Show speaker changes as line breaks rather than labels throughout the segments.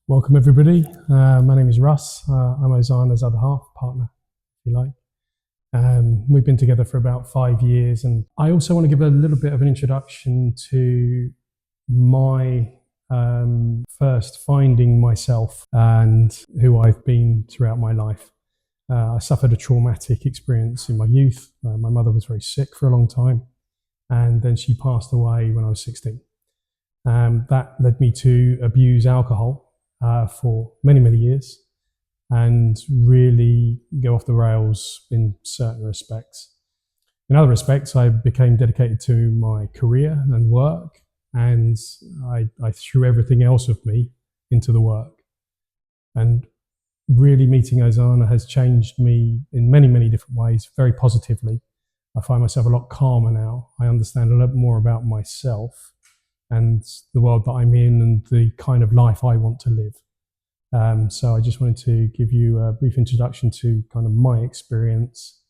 Welcome everybody. My name is Russ. I'm Ozana's other half partner, if you like. We've been together for about 5 years, and I also want to give a little bit of an introduction to my first finding myself and who I've been throughout my life. I suffered a traumatic experience in my youth. My mother was very sick for a long time, and then she passed away when I was 16. That led me to abuse alcohol for many, many years and really go off the rails in certain respects. In other respects, I became dedicated to my career and work, and I threw everything else of me into the work. And really meeting Ozana has changed me in many, many different ways, very positively. I find myself a lot calmer now. I understand a lot more about myself and the world that I'm in and the kind of life I want to live. So I just wanted to give you a brief introduction to kind of my experience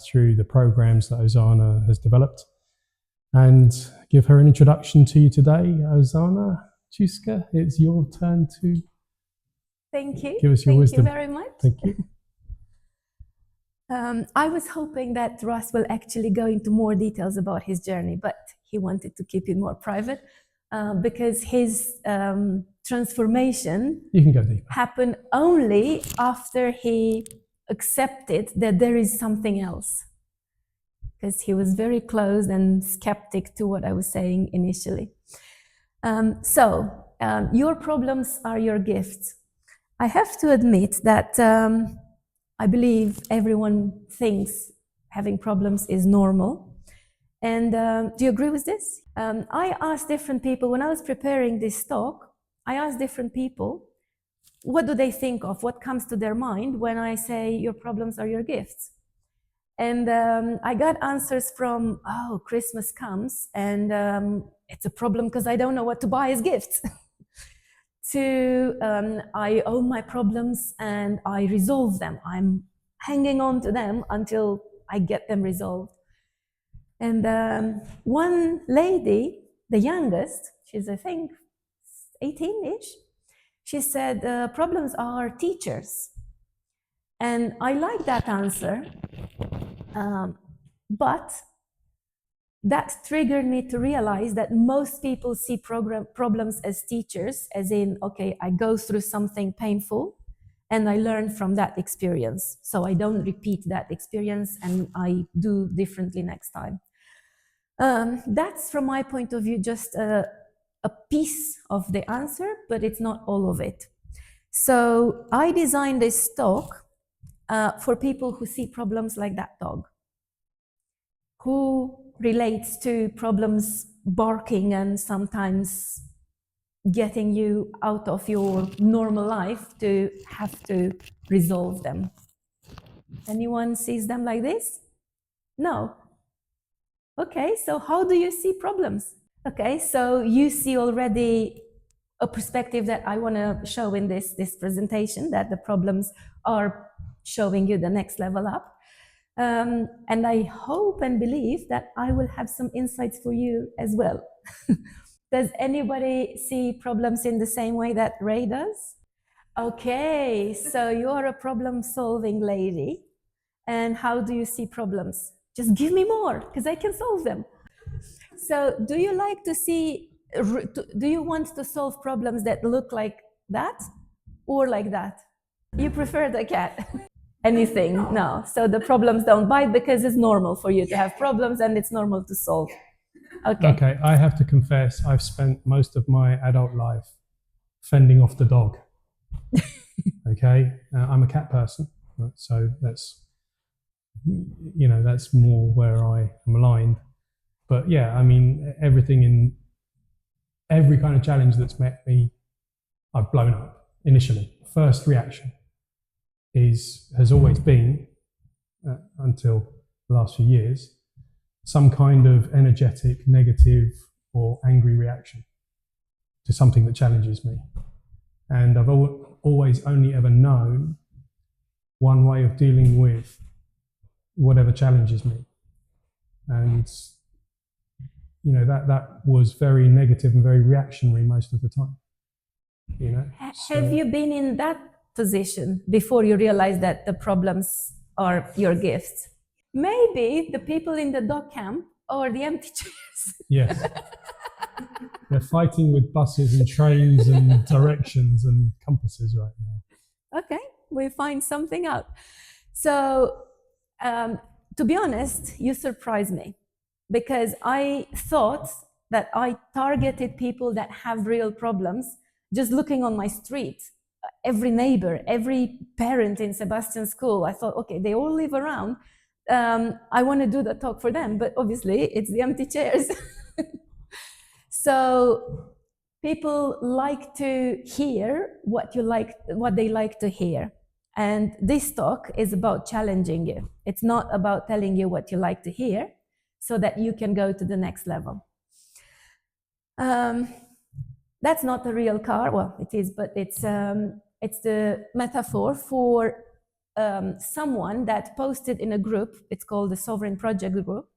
through the programs that Ozana has developed, and give her an introduction to you today. Ozana Chuska, it's your turn to
Thank you.
Give us your wisdom.
Thank you very much.
Thank you.
I was hoping that Russ will actually go into more details about his journey, but he wanted to keep it more private because his transformation
You can go deeper.
happened only after he accepted that there is something else, because he was very closed and skeptic to what I was saying initially. Your problems are your gifts. I have to admit that I believe everyone thinks having problems is normal. And do you agree with this? I asked different people, when I was preparing this talk, I asked different people, what do they think of? What comes to their mind when I say your problems are your gifts? And I got answers from, oh, Christmas comes and it's a problem because I don't know what to buy as gifts. To I own my problems and I resolve them. I'm hanging on to them until I get them resolved. And one lady, the youngest, she's I think 18-ish, she said problems are teachers. And I like that answer, but that triggered me to realize that most people see problems as teachers, as in, okay, I go through something painful and I learn from that experience. So I don't repeat that experience and I do differently next time. That's, from my point of view, just a piece of the answer, but it's not all of it. So I designed this talk for people who see problems like that dog, who relates to problems barking and sometimes getting you out of your normal life to have to resolve them. Anyone sees them like this? No. Okay, so how do you see problems? Okay, so you see already a perspective that I want to show in this presentation, that the problems are showing you the next level up. And I hope and believe that I will have some insights for you as well. Does anybody see problems in the same way that Ray does? Okay, so you're a problem-solving lady. And how do you see problems? Just give me more, because I can solve them. So do you like to see, do you want to solve problems that look like that or like that? You prefer the cat? Anything? No. So the problems don't bite because it's normal for you to have problems and it's normal to solve. Okay.
Okay, I have to confess, I've spent most of my adult life fending off the dog. Okay, I'm a cat person, so that's, you know, that's more where I am aligned. But yeah, I mean, everything in every kind of challenge that's met me, I've blown up initially. First reaction has always been, until the last few years, some kind of energetic, negative or angry reaction to something that challenges me. And I've always only ever known one way of dealing with whatever challenges me. And, you know, that was very negative and very reactionary most of the time. you know.
Have you been in that position before you realize that the problems are your gifts? Maybe the people in the dog camp or the empty chairs.
Yes. They're fighting with buses and trains and directions and compasses right now.
Okay, we find something out. So, to be honest, you surprised me because I thought that I targeted people that have real problems just looking on my street. Every neighbor, every parent in Sebastian's school, I thought, okay, they all live around. I want to do the talk for them, but obviously it's the empty chairs. So people like to hear what they like to hear. And this talk is about challenging you. It's not about telling you what you like to hear so that you can go to the next level. That's not a real car. Well, it is, but it's the metaphor for someone that posted in a group. It's called the Sovereign Project group.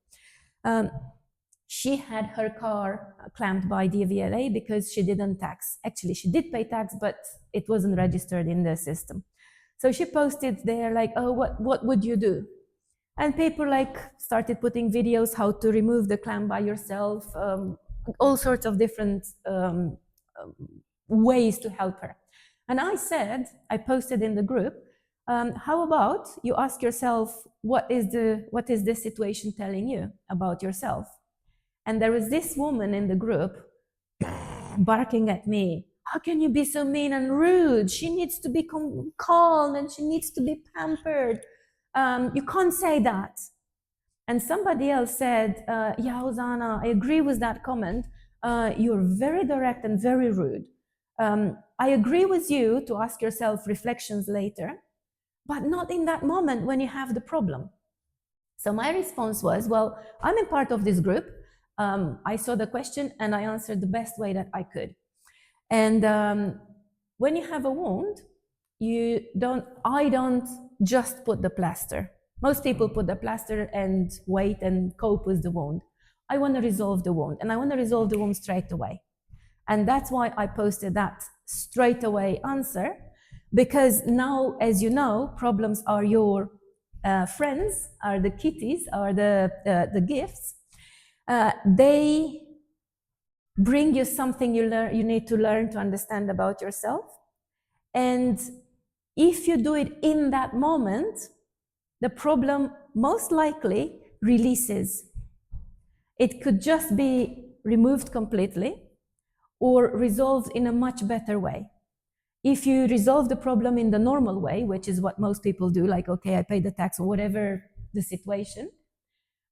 She had her car clamped by DVLA because she didn't tax. Actually, she did pay tax, but it wasn't registered in the system. So she posted there like, oh, what would you do? And people like started putting videos how to remove the clamp by yourself, all sorts of different ways to help her. And I posted in the group, how about you ask yourself, what is this situation telling you about yourself? And there was this woman in the group barking at me. How can you be so mean and rude? She needs to be calm and she needs to be pampered. You can't say that. And somebody else said, yeah, Ozana, I agree with that comment. You're very direct and very rude. I agree with you to ask yourself reflections later, but not in that moment when you have the problem. So my response was, well, I'm a part of this group. I saw the question and I answered the best way that I could. And when you have a wound, I don't just put the plaster. Most people put the plaster and wait and cope with the wound. I want to resolve the wound, and I want to resolve the wound straight away. And that's why I posted that straight away answer, because now, as you know, problems are your friends, are the kitties, are the gifts. They bring you something you need to learn to understand about yourself. And if you do it in that moment, the problem most likely releases. It could just be removed completely or resolved in a much better way. If you resolve the problem in the normal way, which is what most people do, like, okay, I pay the tax or whatever the situation,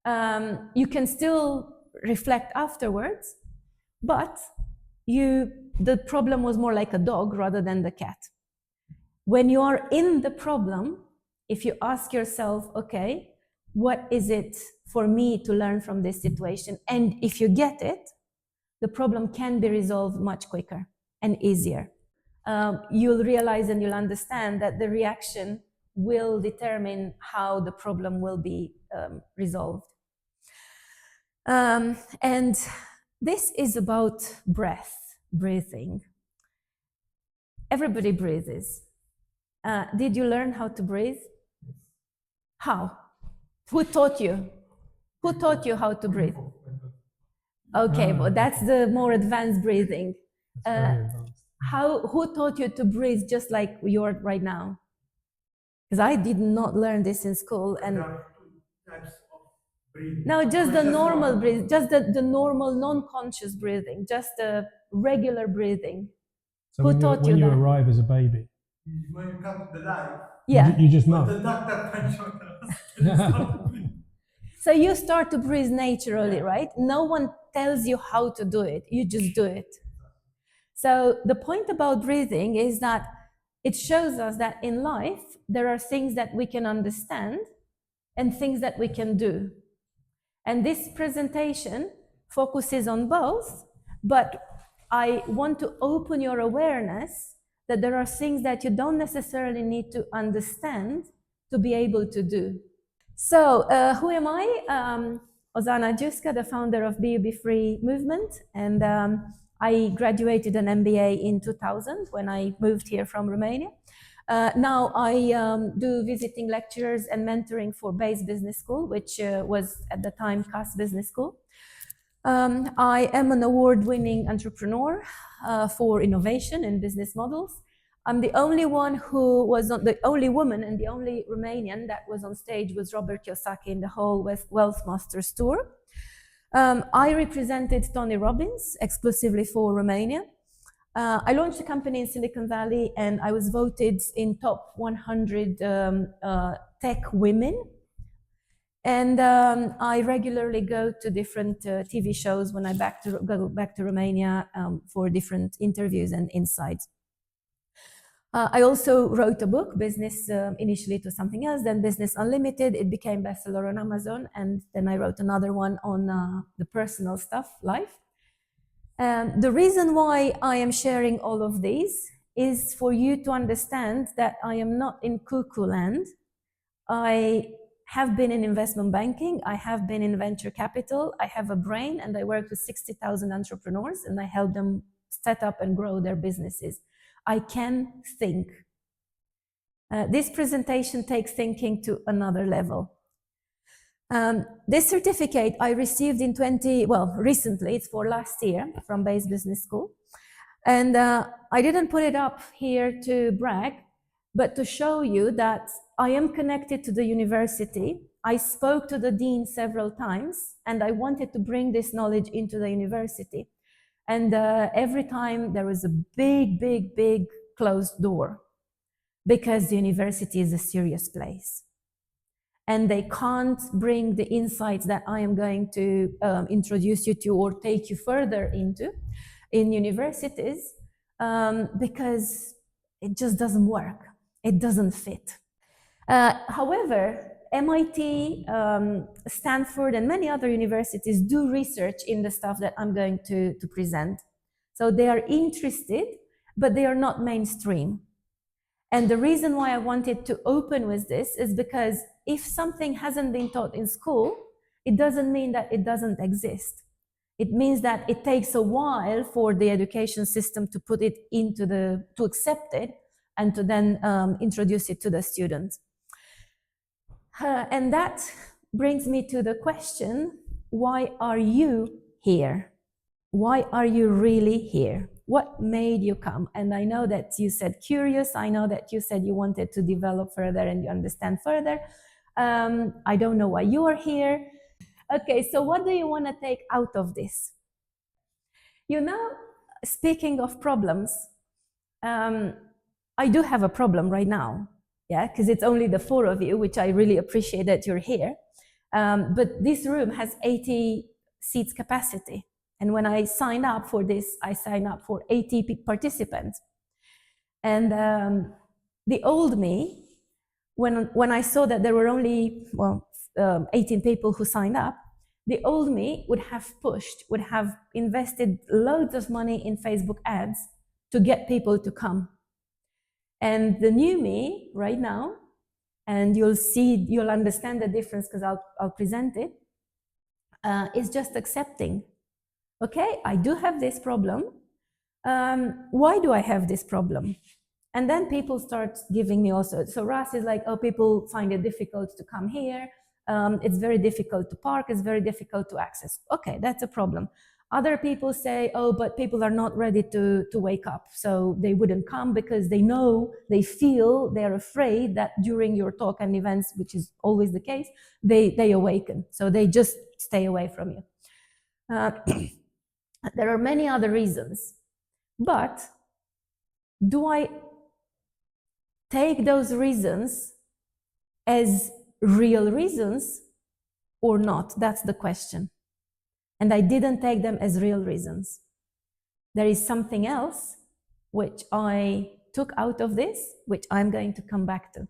you can still reflect afterwards, but the problem was more like a dog rather than the cat. When you are in the problem, if you ask yourself, okay, what is it for me to learn from this situation? And if you get it, the problem can be resolved much quicker and easier. You'll realize and you'll understand that the reaction will determine how the problem will be resolved. And this is about breathing. Everybody breathes. Did you learn how to breathe? How? Who taught you? Who taught you how to breathe? Okay, but that's the more advanced breathing. Who taught you to breathe just like you're right now? Because I did not learn this in school. And no, just the normal breathing, just the normal non-conscious breathing, just the regular breathing.
So when you arrive as a baby,
when you come to the life,
yeah,
you just know.
the doctor pension.
So you start to breathe naturally, right? No one tells you how to do it. You just do it. So the point about breathing is that it shows us that in life, there are things that we can understand and things that we can do. And this presentation focuses on both, but I want to open your awareness that there are things that you don't necessarily need to understand to be able to do. So who am I? Ozana Juska, the founder of Be Free movement. And I graduated an MBA in 2000 when I moved here from Romania. Now I do visiting lectures and mentoring for BASE Business School, which was at the time CAS Business School. I am an award-winning entrepreneur for innovation in business models. I'm the only one who was not the only woman and the only Romanian that was on stage with Robert Kiyosaki in the whole Wealth Masters tour. I represented Tony Robbins exclusively for Romania. I launched a company in Silicon Valley and I was voted in top 100 tech women. And I regularly go to different TV shows when I go back to Romania for different interviews and insights. I also wrote a book, Business, initially to something else, then Business Unlimited. It became bestseller on Amazon. And then I wrote another one on the personal stuff, life. The reason why I am sharing all of these is for you to understand that I am not in cuckoo land. I have been in investment banking. I have been in venture capital. I have a brain and I work with 60,000 entrepreneurs and I help them set up and grow their businesses. I can think. This presentation takes thinking to another level. This certificate I received in recently, it's for last year from BASE Business School. And I didn't put it up here to brag, but to show you that I am connected to the university. I spoke to the dean several times and I wanted to bring this knowledge into the university. And every time there was a big closed door because the university is a serious place. And they can't bring the insights that I am going to introduce you to or take you further into in universities because it just doesn't work. It doesn't fit. However, MIT, Stanford, and many other universities do research in the stuff that I'm going to present. So they are interested, but they are not mainstream. And the reason why I wanted to open with this is because if something hasn't been taught in school, it doesn't mean that it doesn't exist. It means that it takes a while for the education system to put it into to accept it and to then introduce it to the students. And that brings me to the question, why are you here? Why are you really here? What made you come? And I know that you said curious. I know that you said you wanted to develop further and you understand further. I don't know why you are here. Okay, so what do you want to take out of this? You know, speaking of problems, I do have a problem right now. Yeah, because it's only the four of you, which I really appreciate that you're here. But this room has 80 seats capacity. And when I signed up for this, I signed up for 80 participants. And the old me, when I saw that there were only 18 people who signed up, the old me would have pushed, would have invested loads of money in Facebook ads to get people to come. And the new me right now, and you'll understand the difference because I'll present it, is just accepting. Okay, I do have this problem. Why do I have this problem? And then people start giving me also. So Ras is like, oh, people find it difficult to come here. It's very difficult to park. It's very difficult to access. Okay, that's a problem. Other people say, oh, but people are not ready to wake up. So they wouldn't come because they know, they feel, they're afraid that during your talk and events, which is always the case, they awaken. So they just stay away from you. There are many other reasons. But do I take those reasons as real reasons or not? That's the question. And I didn't take them as real reasons. There is something else which I took out of this, which I'm going to come back to.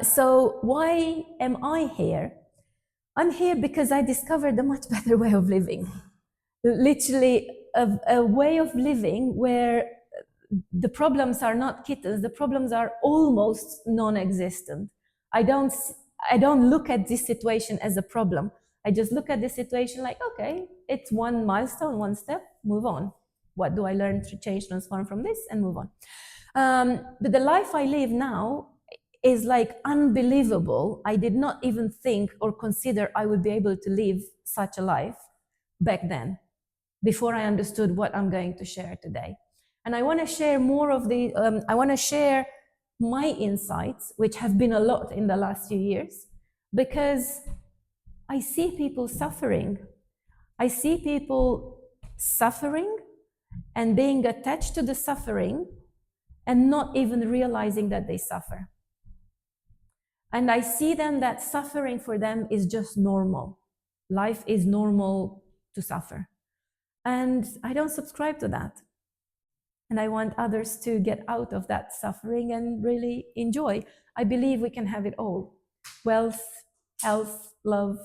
So why am I here? I'm here because I discovered a much better way of living. Literally a way of living where the problems are not kittens, the problems are almost non-existent. I don't look at this situation as a problem. I just look at the situation like, okay, it's one milestone, one step, move on. What do I learn to change, transform from this, and move on? But the life I live now is like unbelievable. I did not even think or consider I would be able to live such a life back then, before I understood what I'm going to share today. And I want to share more of the, I want to share my insights, which have been a lot in the last few years, because I see people suffering. I see people suffering and being attached to the suffering and not even realizing that they suffer. And I see them that suffering for them is just normal. Life is normal to suffer. And I don't subscribe to that. And I want others to get out of that suffering and really enjoy. I believe we can have it all: wealth, health, love,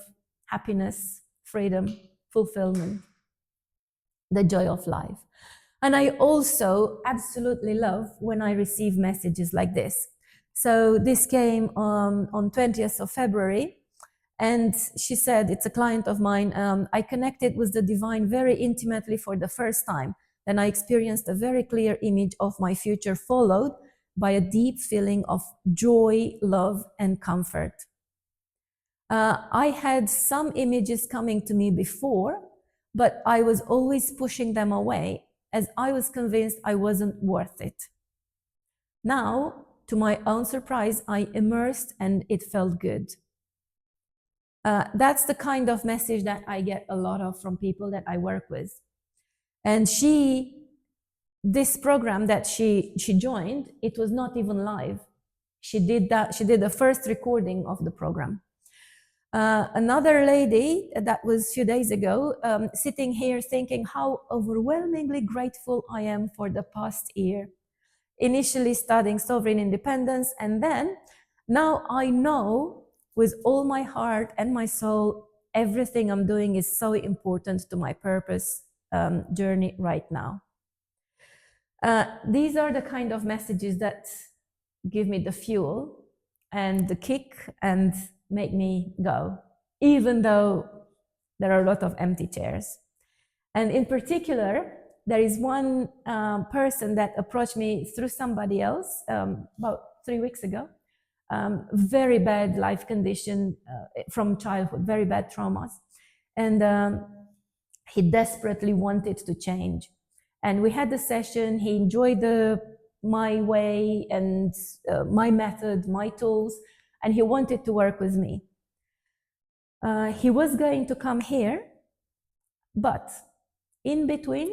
happiness, freedom, fulfillment, the joy of life. And I also absolutely love when I receive messages like this. So this came on 20th of February. And she said, it's a client of mine, I connected with the divine very intimately for the first time. Then I experienced a very clear image of my future, followed by a deep feeling of joy, love, and comfort. I had some images coming to me before, but I was always pushing them away as I was convinced I wasn't worth it. Now, to my own surprise, I immersed and it felt good. That's the kind of message that I get a lot of from people that I work with. And this program that she joined, it was not even live. She did the first recording of the program. Another lady, that was a few days ago, sitting here thinking how overwhelmingly grateful I am for the past year. Initially studying sovereign independence, and then now I know with all my heart and my soul, everything I'm doing is so important to my purpose journey right now. These are the kind of messages that give me the fuel and the kick and make me go, even though there are a lot of empty chairs. And in particular, there is one person that approached me through somebody else about 3 weeks ago. Very bad life condition from childhood, very bad traumas. And he desperately wanted to change. And we had the session, he enjoyed my way and my method, my tools, and he wanted to work with me. He was going to come here, but in between,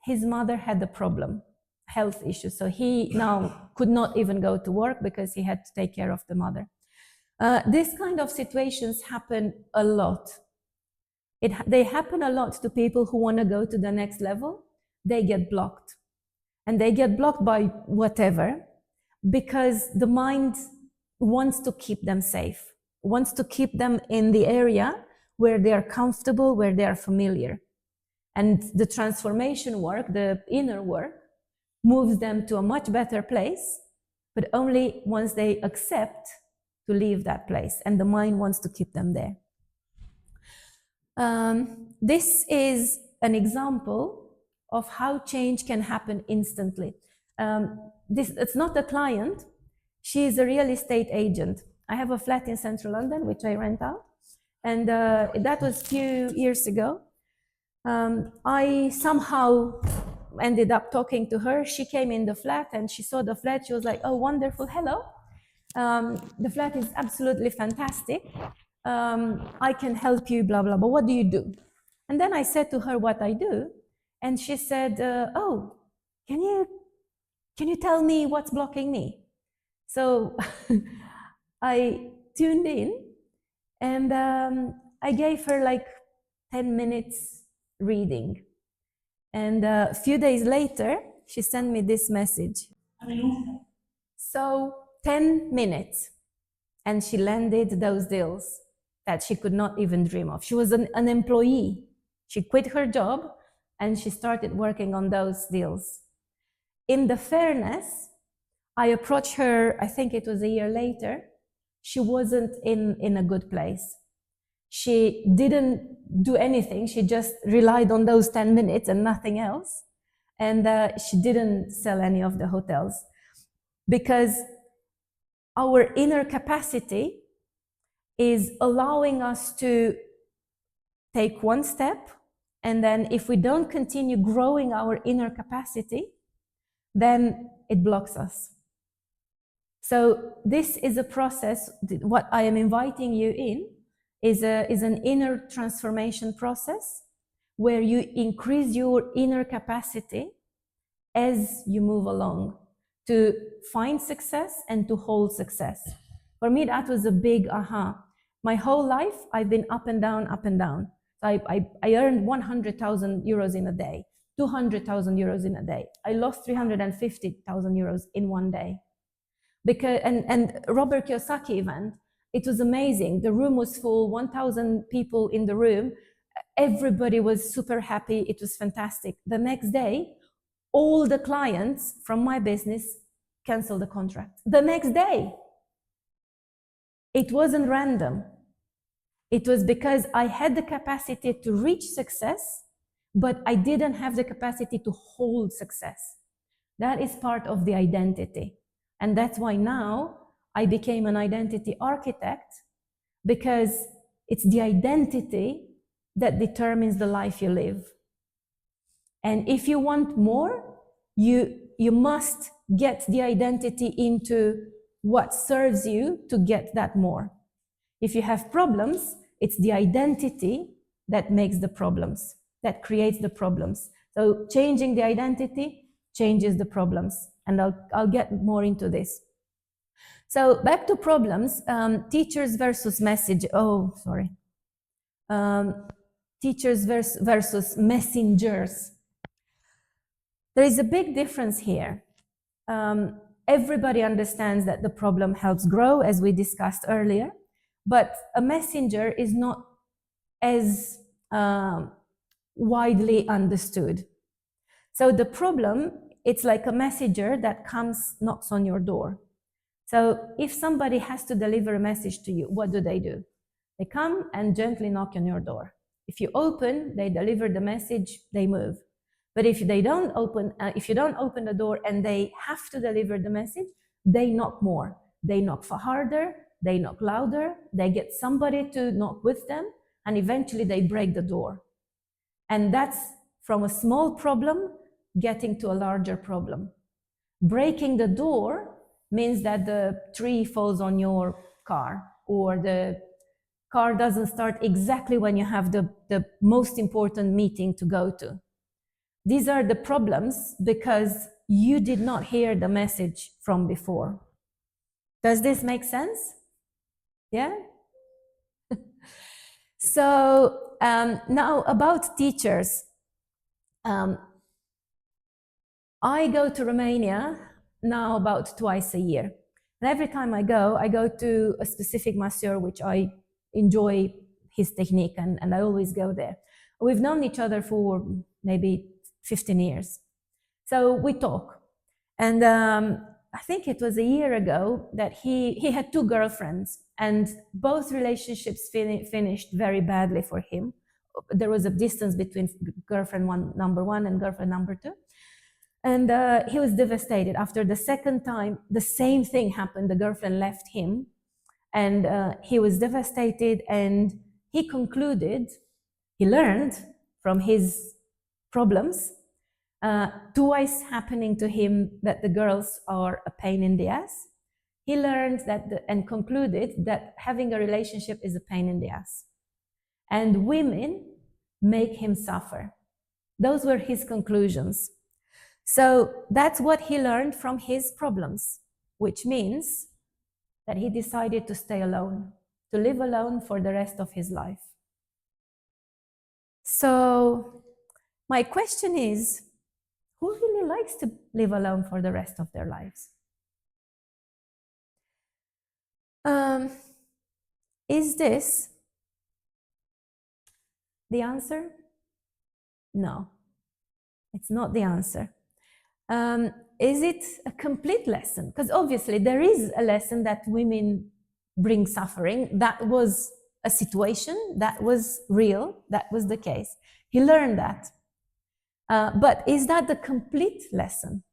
his mother had a problem, health issue. So he now could not even go to work because he had to take care of the mother. This kind of situations happen a lot. They happen a lot to people who want to go to the next level. They get blocked. And they get blocked by whatever, because the mind wants to keep them safe, wants to keep them in the area where they are comfortable, where they are familiar. And the transformation work, the inner work, moves them to a much better place, but only once they accept to leave that place, and the mind wants to keep them there. This is an example of how change can happen instantly. It's not a client, she is a real estate agent. I have a flat in central London, which I rent out, and that was a few years ago. I somehow ended up talking to her. She came in the flat and she saw the flat. She was like, oh, wonderful, hello. The flat is absolutely fantastic. I can help you, blah, blah, blah. What do you do? And then I said to her what I do. And she said, oh, can you tell me what's blocking me? So I tuned in and I gave her like 10 minutes reading. And a few days later, she sent me this message. So 10 minutes, and she landed those deals that she could not even dream of. She was an employee. She quit her job and she started working on those deals. In the fairness, I approached her, I think it was a year later. She wasn't in a good place. She didn't do anything. She just relied on those 10 minutes and nothing else. And she didn't sell any of the hotels because our inner capacity is allowing us to take one step. And then if we don't continue growing our inner capacity, then it blocks us. So this is a process. What I am inviting you in is an inner transformation process where you increase your inner capacity as you move along to find success and to hold success. For me, that was a big aha. My whole life, I've been up and down, up and down. I earned 100,000 euros in a day, 200,000 euros in a day. I lost 350,000 euros in one day. Because, and Robert Kiyosaki event, it was amazing. The room was full, 1,000 people in the room. Everybody was super happy. It was fantastic. The next day, all the clients from my business canceled the contract. The next day. It wasn't random. It was because I had the capacity to reach success, but I didn't have the capacity to hold success. That is part of the identity. And that's why now I became an identity architect, because it's the identity that determines the life you live. And if you want more, you must get the identity into what serves you to get that more. If you have problems, it's the identity that makes the problems, that creates the problems. So changing the identity changes the problems. And I'll get more into this. So back to problems, teachers versus message. Oh, sorry. Teachers versus messengers. There is a big difference here. Everybody understands that the problem helps grow, as we discussed earlier, but a messenger is not as widely understood. So the problem, it's like a messenger that comes, knocks on your door. So if somebody has to deliver a message to you, what do? They come and gently knock on your door. If you open, they deliver the message, they move. But if they don't open, if you don't open the door and they have to deliver the message, they knock more. They knock for harder, they knock louder, they get somebody to knock with them, and eventually they break the door. And that's from a small problem getting to a larger problem. Breaking the door means that the tree falls on your car, or the car doesn't start exactly when you have the most important meeting to go to. These are the problems because you did not hear the message from before. Does this make sense? Yeah? So now about teachers. I go to Romania now about twice a year. And every time I go to a specific masseur, which I enjoy his technique, and I always go there. We've known each other for maybe 15 years. So we talk. And I think it was a year ago that he had 2 girlfriends, and both relationships finished very badly for him. There was a distance between girlfriend number 1 and girlfriend number 2. And he was devastated. After the second time, the same thing happened. The girlfriend left him, and he was devastated, and he concluded, he learned from his problems, twice happening to him, that the girls are a pain in the ass. He learned that and concluded that having a relationship is a pain in the ass. And women make him suffer. Those were his conclusions. So that's what he learned from his problems, which means that he decided to stay alone, to live alone for the rest of his life. So my question is, who really likes to live alone for the rest of their lives? Is this the answer? No, it's not the answer. Is it a complete lesson? Because obviously there is a lesson that women bring suffering. That was a situation that was real, that was the case. He learned that. But is that the complete lesson?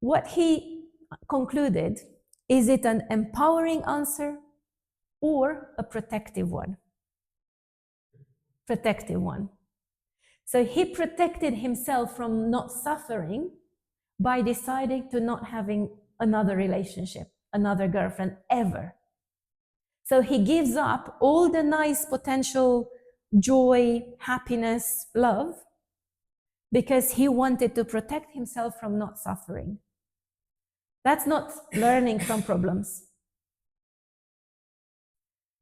What he concluded, is it an empowering answer or a protective one? Protective one. So he protected himself from not suffering by deciding to not having another relationship, another girlfriend ever. So he gives up all the nice potential joy, happiness, love, because he wanted to protect himself from not suffering. That's not learning from problems.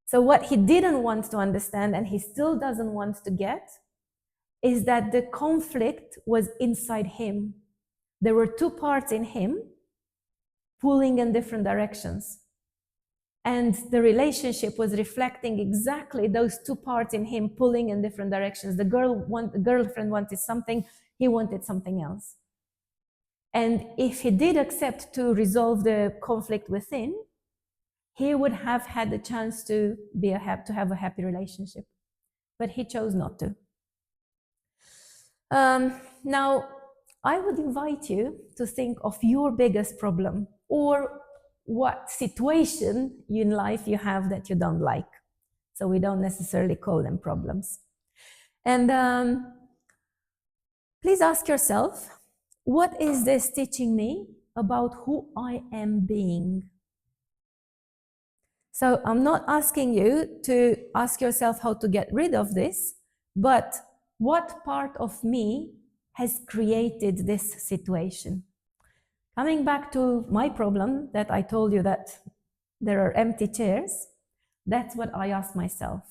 So what he didn't want to understand, and he still doesn't want to get, is that the conflict was inside him. There were two parts in him pulling in different directions. And the relationship was reflecting exactly those two parts in him pulling in different directions. The girlfriend wanted something, he wanted something else. And if he did accept to resolve the conflict within, he would have had the chance to have a happy relationship. But he chose not to. Now, I would invite you to think of your biggest problem, or what situation in life you have that you don't like. So we don't necessarily call them problems. And please ask yourself, what is this teaching me about who I am being? So I'm not asking you to ask yourself how to get rid of this, but what part of me has created this situation? Coming back to my problem that I told you that there are empty chairs, that's what I asked myself.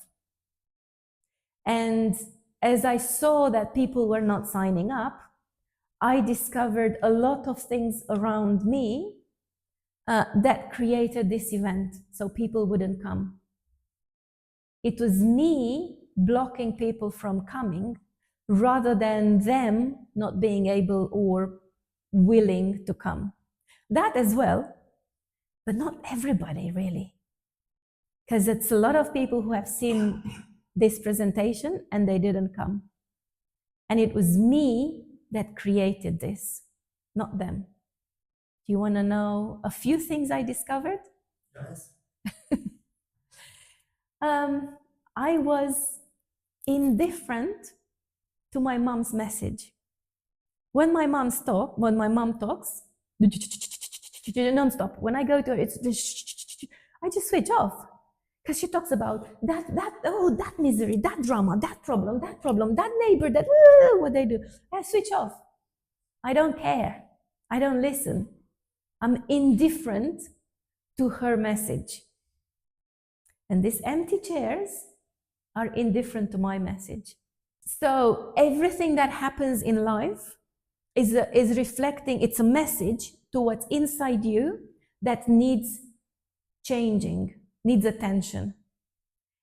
And as I saw that people were not signing up, I discovered a lot of things around me that created this event, so people wouldn't come. It was me blocking people from coming rather than them not being able or willing to come. That as well, but not everybody really. Because it's a lot of people who have seen this presentation and they didn't come. And it was me that created this, not them. Do you want to know a few things I discovered?
Yes.
I was indifferent to my mom's message. When my mom talks, non-stop. When I go to her, it's I just switch off. Because she talks about that misery, that drama, that problem, that neighbor, what they do. I switch off. I don't care. I don't listen. I'm indifferent to her message. And these empty chairs are indifferent to my message. So everything that happens in life is reflecting, it's a message to what's inside you that needs changing, needs attention.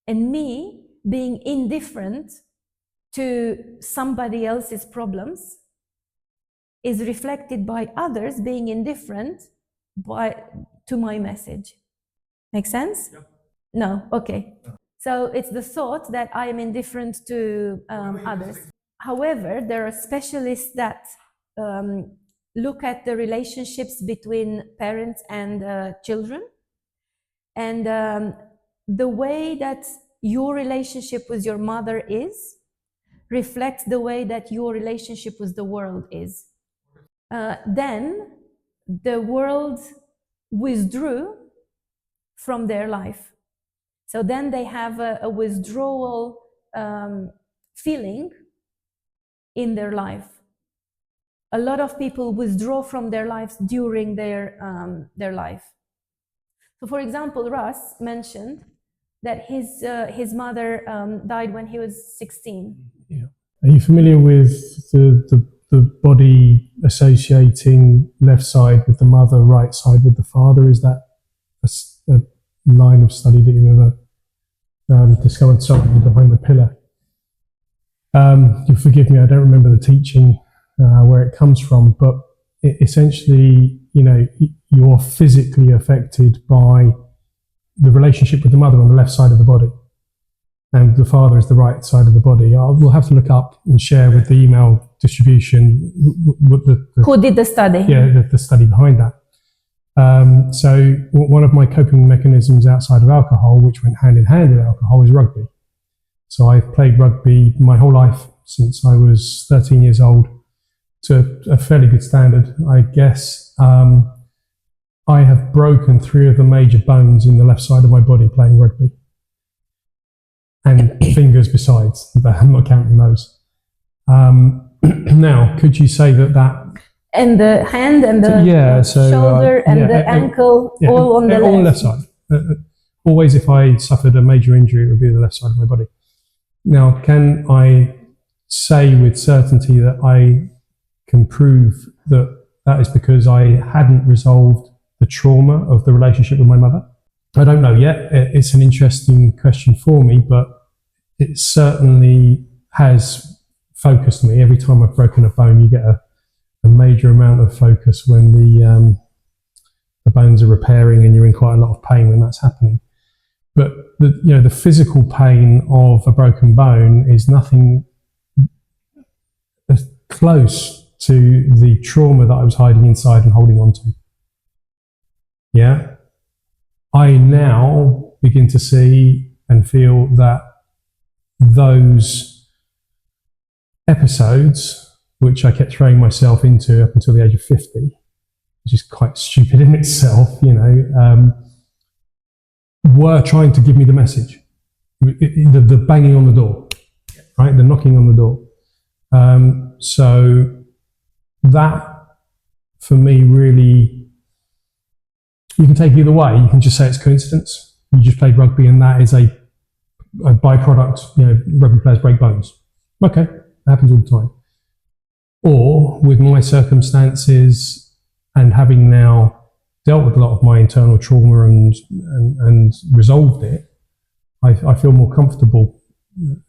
And me being indifferent to somebody else's problems is reflected by others being indifferent to my message. Make sense?
Yep.
No? Okay. No. So it's the thought that I am indifferent to others. However, there are specialists that look at the relationships between parents and children. And the way that your relationship with your mother is reflects the way that your relationship with the world is. Then the world withdrew from their life. So then they have a withdrawal feeling in their life. A lot of people withdraw from their lives during their life. So for example, Russ mentioned that his mother died when he was 16.
Yeah. Are you familiar with the body associating left side with the mother, right side with the father? Is that a line of study that you've ever discovered? Something behind the pillar. You forgive me, I don't remember the teaching where it comes from, but essentially, you're physically affected by the relationship with the mother on the left side of the body, and the father is the right side of the body. We'll have to look up and share with the email distribution what
Who did the study?
yeah, the study behind that. So one of my coping mechanisms outside of alcohol, which went hand in hand with alcohol, is rugby. So I've played rugby my whole life since I was 13 years old to a fairly good standard, I guess. I have broken 3 of the major bones in the left side of my body playing rugby. And fingers besides, but I'm not counting those. Now, could you say that
And the hand and the shoulder and the ankle, all on the
all
left.
left side. Always, if I suffered a major injury, it would be the left side of my body. Now, can I say with certainty that I can prove that that is because I hadn't resolved the trauma of the relationship with my mother? I don't know yet. It's an interesting question for me, but it certainly has focused me. Every time I've broken a bone, you get a major amount of focus when the bones are repairing and you're in quite a lot of pain when that's happening. But the physical pain of a broken bone is nothing as close to the trauma that I was hiding inside and holding on to. Yeah. I now begin to see and feel that those episodes, which I kept throwing myself into up until the age of 50, which is quite stupid in itself, were trying to give me the message. The banging on the door, right? The knocking on the door. So that, for me, really, you can take it either way. You can just say it's coincidence. You just played rugby and that is a byproduct. Rugby players break bones. Okay, that happens all the time. Or with my circumstances and having now dealt with a lot of my internal trauma and resolved it, I feel more comfortable,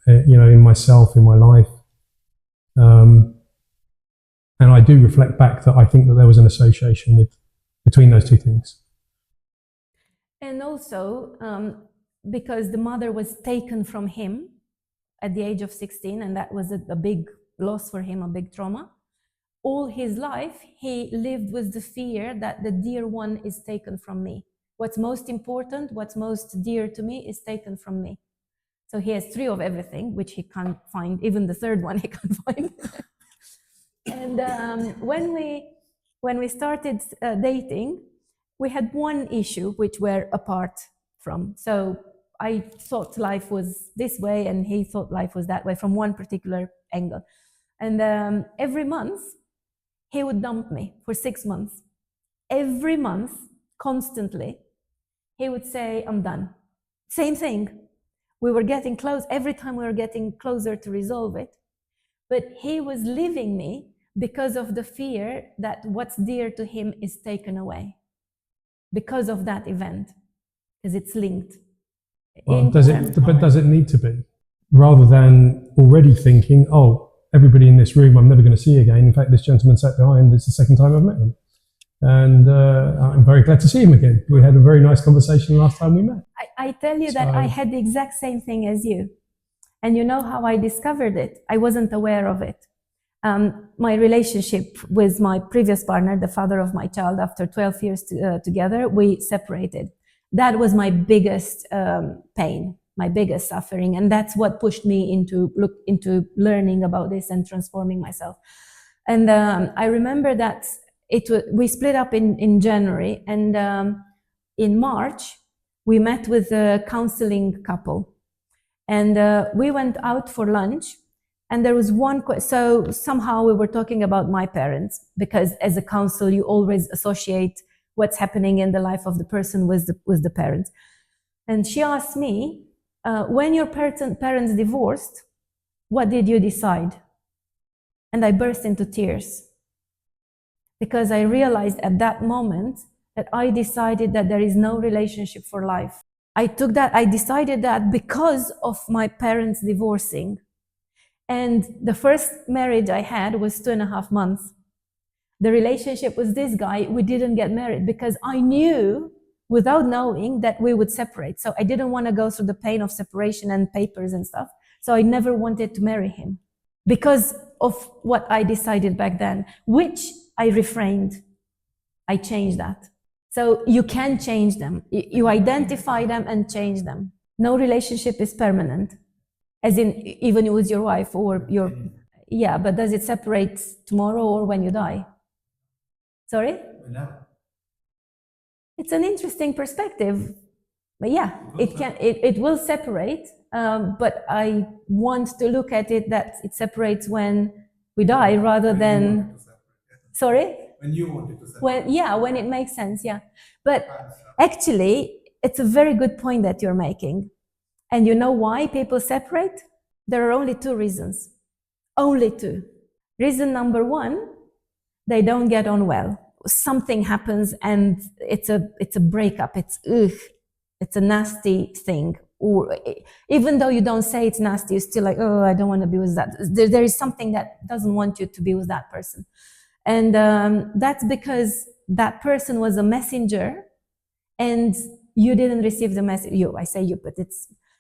in myself, in my life. And I do reflect back that I think that there was an association between those two things.
And also, because the mother was taken from him at the age of 16, and that was a big loss for him, a big trauma. All his life, he lived with the fear that the dear one is taken from me. What's most important, what's most dear to me is taken from me. So he has 3 of everything, which he can't find. Even the 3rd one he can't find. And when we started dating, we had one issue which we're apart from. So I thought life was this way and he thought life was that way from one particular angle. And every month, he would dump me for 6 months. Every month, constantly, he would say, I'm done. Same thing. We were getting close. Every time we were getting closer to resolve it. But he was leaving me because of the fear that what's dear to him is taken away. Because of that event. Because it's linked.
Well, does it need to be? Rather than already thinking, oh, everybody in this room I'm never going to see again. In fact, this gentleman sat behind, it's the second time I've met him. And I'm very glad to see him again. We had a very nice conversation last time we met.
I tell you that I had the exact same thing as you. And you know how I discovered it? I wasn't aware of it. My relationship with my previous partner, the father of my child, after 12 years together, we separated. That was my biggest pain, my biggest suffering. And that's what pushed me into learning about this and transforming myself. And I remember that we split up in January, and in March, we met with a counseling couple. And we went out for lunch, and there was so somehow we were talking about my parents, because as a counsel, you always associate what's happening in the life of the person with the parents. And she asked me, when your parents divorced, what did you decide? And I burst into tears, because I realized at that moment that I decided that there is no relationship for life. I decided that because of my parents divorcing. And the first marriage I had was 2.5 months. The relationship with this guy, we didn't get married because I knew without knowing that we would separate. So I didn't want to go through the pain of separation and papers and stuff. So I never wanted to marry him because of what I decided back then, which I refrained. I changed that. So you can change them. You identify them and change them. No relationship is permanent, as in even with your wife or your, yeah, but does it separate tomorrow or when you die? Sorry?
Whenever.
It's an interesting perspective. But yeah, it will separate, but I want to look at it that it separates when we die rather than, sorry?
When you wanted to separate.
When it makes sense, yeah. But actually, it's a very good point that you're making. And you know why people separate? There are only two reasons. Only two. Reason number one, they don't get on well. Something happens and it's a breakup. It's a nasty thing. Or even though you don't say it's nasty, you're still like, oh, I don't want to be with that. There is something that doesn't want you to be with that person. And that's because that person was a messenger and you didn't receive the message. I say you, but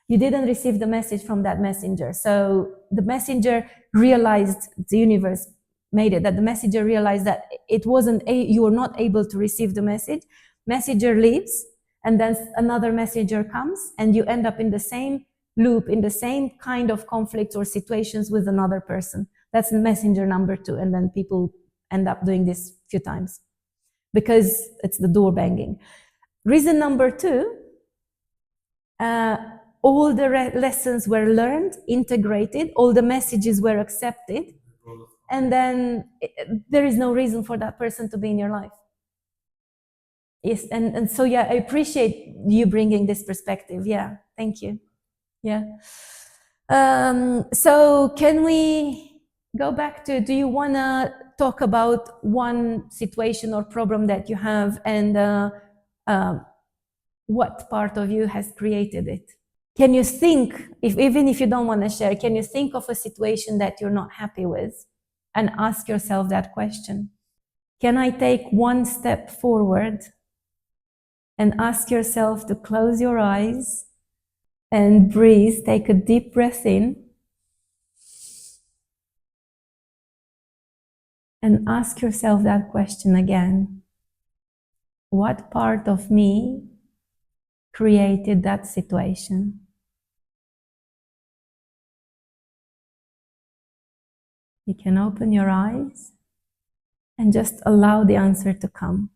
you didn't receive the message from that messenger. So the messenger realized, the universe made it, that the messenger realized that you were not able to receive the message. Messenger leaves, and then another messenger comes, and you end up in the same loop, in the same kind of conflicts or situations with another person. That's messenger number two, and then people end up doing this a few times because it's the door banging. Reason number two, all the lessons were learned, integrated, all the messages were accepted, and then there is no reason for that person to be in your life. Yes, and so yeah, I appreciate you bringing this perspective. Yeah, thank you. Yeah. So can we go back to, do you want to talk about one situation or problem that you have and what part of you has created it? Can you think, even if you don't want to share, can you think of a situation that you're not happy with and ask yourself that question? Can I take one step forward and ask yourself to close your eyes and breathe, take a deep breath in, and ask yourself that question again. What part of me created that situation? You can open your eyes and just allow the answer to come.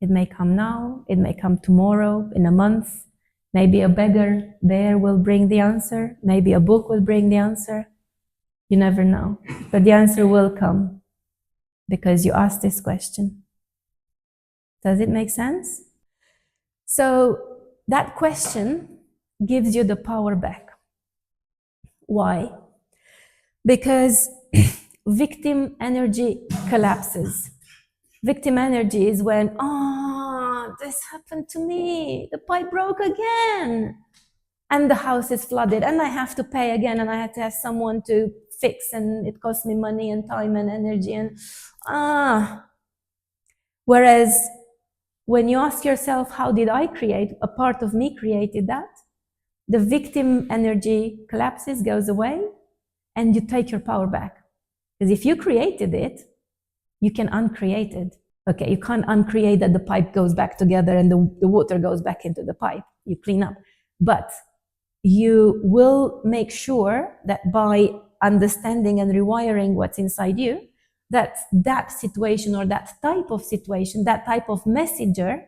It may come now, it may come tomorrow, in a month. Maybe a beggar there will bring the answer. Maybe a book will bring the answer. You never know. But the answer will come because you asked this question. Does it make sense? So that question gives you the power back. Why? Because victim energy collapses. Victim energy is when, this happened to me, the pipe broke again, and the house is flooded, and I have to pay again, and I had to have someone to fix, and it cost me money and time and energy, and Whereas when you ask yourself, how did I create? A part of me created that. The victim energy collapses, goes away, and you take your power back. Because if you created it, you can uncreate it. Okay, you can't uncreate that the pipe goes back together and the water goes back into the pipe. You clean up. But you will make sure that by understanding and rewiring what's inside you, that situation or that type of situation, that type of messenger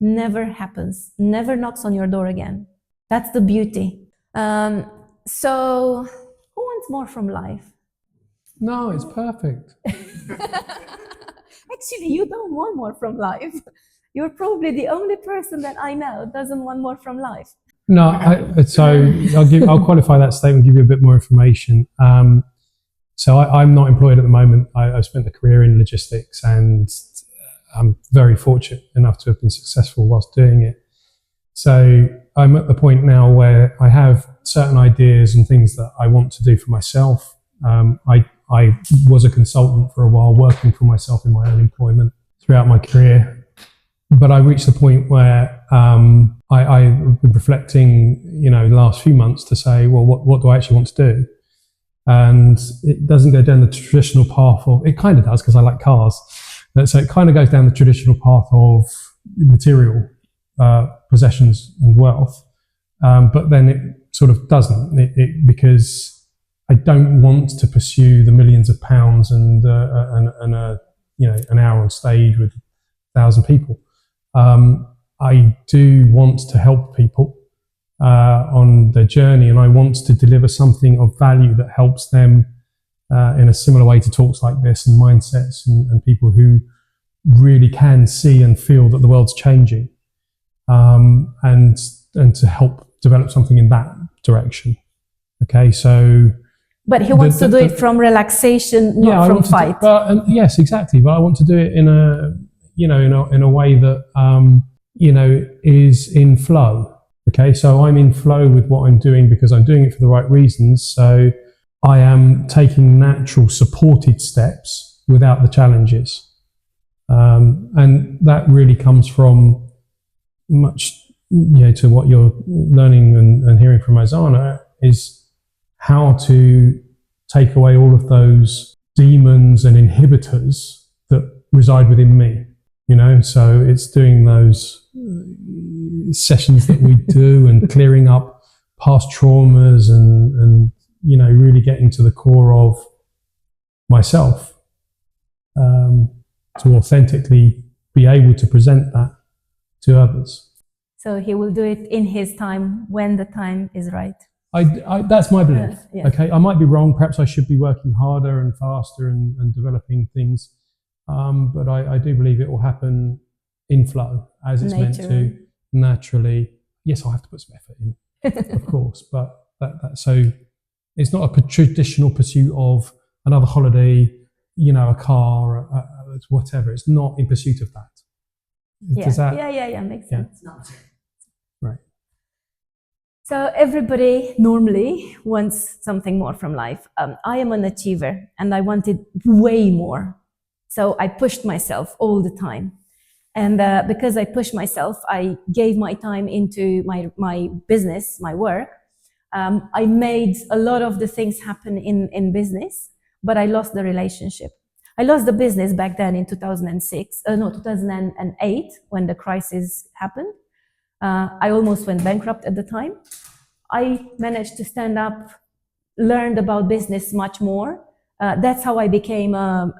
never happens, never knocks on your door again. That's the beauty. So who wants more from life?
No, it's perfect.
Actually, you don't want more from life. You're probably the only person that I know doesn't want more from life.
No, I'll qualify that statement, give you a bit more information. So I'm not employed at the moment. I've spent a career in logistics, and I'm very fortunate enough to have been successful whilst doing it. So I'm at the point now where I have certain ideas and things that I want to do for myself. I was a consultant for a while, working for myself in my own employment throughout my career. But I reached the point where I've been reflecting, the last few months to say, well, what do I actually want to do? And it doesn't go down the traditional path of, it kind of does because I like cars. So it kind of goes down the traditional path of material possessions and wealth. But then it sort of doesn't, because I don't want to pursue the millions of pounds and an hour on stage with 1,000 people. I do want to help people on their journey, and I want to deliver something of value that helps them in a similar way to talks like this and mindsets and people who really can see and feel that the world's changing, and to help develop something in that direction. Okay, so.
But he wants to do it from relaxation, not from fight.
Yes, exactly. But I want to do it in a way that is in flow. Okay, so I'm in flow with what I'm doing because I'm doing it for the right reasons. So I am taking natural, supported steps without the challenges, and that really comes from much, to what you're learning and hearing from Ozana is how to take away all of those demons and inhibitors that reside within me, so it's doing those sessions that we do and clearing up past traumas and really getting to the core of myself, to authentically be able to present that to others.
So he will do it in his time, when the time is right.
That's my belief.
Yeah.
Okay, I might be wrong. Perhaps I should be working harder and faster and developing things. But I do believe it will happen in flow, as it's meant to, naturally. Yes, I'll have to put some effort in, of course. But so it's not a traditional pursuit of another holiday, a car, whatever. It's not in pursuit of that. Does that?
Yeah, makes sense.
Right.
So everybody normally wants something more from life. I am an achiever and I wanted way more. So I pushed myself all the time. And because I pushed myself, I gave my time into my business, my work. I made a lot of the things happen in business, but I lost the relationship. I lost the business back then in 2008, when the crisis happened. I almost went bankrupt at the time. I managed to stand up, learned about business much more. That's how I became a